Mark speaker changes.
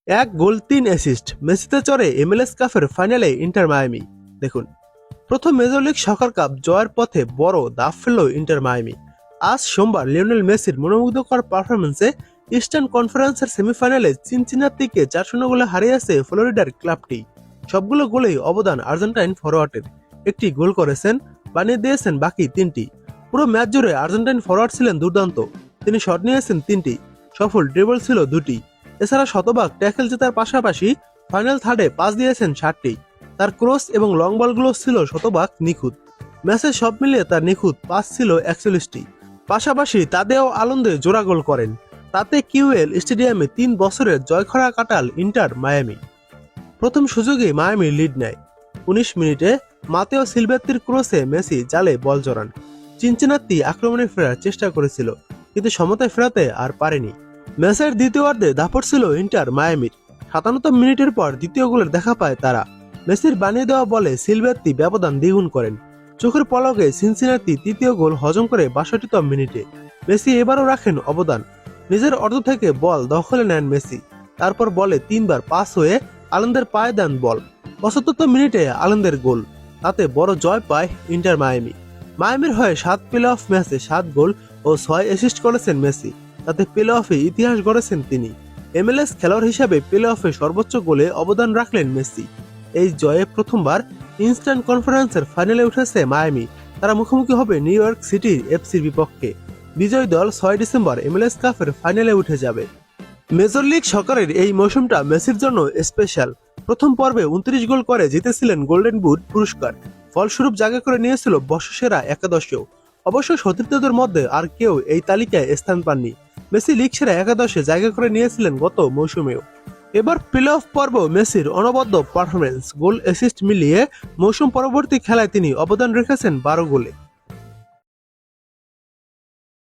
Speaker 1: এক গোল ৩ অ্যাসিস্ট, মেসিতে চড়ে MLS কাপের ফাইনালে ইন্টার মায়ামি। দেখুন, প্রথম মেজর লিগ সকার কাপ জয়ের পথে বড় ধাপ ফেলল ইন্টার মায়ামি। আজ সোমবার লিওনেল মেসির মনোমুগ্ধকর পারফরমেন্সে ইস্টার্ন কনফারেন্সের সেমিফাইনালে চিনচিনাত্তিকে ৪-০ গোলে হারিয়েছে ফ্লোরিডার ক্লাবটি। সবগুলো গোলেই অবদান আর্জেন্টাইন ফরোয়ার্ডের। একটি গোল করেছেন, বানিয়ে দিয়েছেন বাকি ৩টি। পুরো ম্যাচ জুড়ে আর্জেন্টাইন ফরোয়ার্ড ছিলেন দুর্দান্ত। তিনি শট নিয়েছেন ৩টি, সফল ড্রিবল ছিল ২টি। এছাড়া শতভাগ ট্যাকেল জেতার পাশাপাশি ফাইনাল থার্ডে পাস দিয়েছেন ৭টি। তার ক্রস এবং লং বলগুলো ছিল শতভাগ নিখুঁত। ম্যাচে সব মিলিয়ে তার নিখুঁত পাস ছিল ৪১টি। পাশাপাশি তাদেও আনন্দে জোড়া গোল করেন। তাতে কিউএল স্টেডিয়ামে ৩ বছরের জয়খরা কাটাল ইন্টার মায়ামি। প্রথম সুযোগে মায়ামি লিড নেয়। ১৯ মিনিটে মাতেও সিলভেত্তির ক্রসে মেসি জালে বল জড়ান। চিনচিনাত্তি আক্রমণে ফেরার চেষ্টা করেছিল, কিন্তু সমতায় ফেরাতে আর পারেনি। ম্যাচের দ্বিতীয়ার্ধে দাপট ছিল ইন্টার মায়ামির। ৫৭ মিনিটের পর দ্বিতীয় গোলের দেখা পায় তারা। মেসির বানিয়ে দেওয়া বলে সিলভেত্তি ব্যবধান দ্বিগুণ করেন। চোখের পলকে সিনসিনাতি তৃতীয় গোল হজম করে ৬২তম মিনিটে। মেসি এবারও রাখেন অবদান। নিজের অর্ধ থেকে বল দখলে নেন মেসি। তারপর বলে ৩বার পাস হয়ে আলেন্দের পায়ে দেন বল। ৭৫ মিনিটে আলেন্দের গোল। তাতে বড় জয় পায় ইন্টার মায়ামি। মায়ামির হয়ে ৭ প্লে অফ ম্যাচে ৭ গোল ও ৬ অ্যাসিস্ট করেছেন মেসি। তাতে প্লে অফে ইতিহাস গড়েছেন তিনি। MLS খেলোয়াড় হিসাবে প্লে অফে সর্বোচ্চ গোলে অবদান রাখলেন মেসি। এই জয়ে প্রথমবার ইস্টার্ন কনফারেন্সের ফাইনালে উঠেছে মায়ামি। তারা মুখোমুখি হবে নিউ ইয়র্ক সিটির এফসির বিপক্ষে। বিজয়ী দল ৬ ডিসেম্বর MLS কাপের ফাইনালে উঠে যাবে। মেজর লিগ সকারের এই মৌসুমটা মেসির জন্য স্পেশাল। প্রথম পর্বে ২৯ গোল করে জিতেছিলেন গোল্ডেন বুট পুরস্কার। ফলস্বরূপ জায়গা করে নিয়েছিল বর্ষসেরা একাদশেও। অবশ্য সতীর্থদের মধ্যে আর কেউ এই তালিকায় স্থান পাননি। মেসি লিগ সেরা একাদশে জায়গা করে নিয়েছিলেন গত মৌসুমেও। এবার প্লে অফ পর্ব মেসির অনবদ্য পারফরমেন্স, গোল অ্যাসিস্ট মিলিয়ে মৌসুম পরবর্তী খেলায় তিনি অবদান রেখেছেন ১২ গোলে।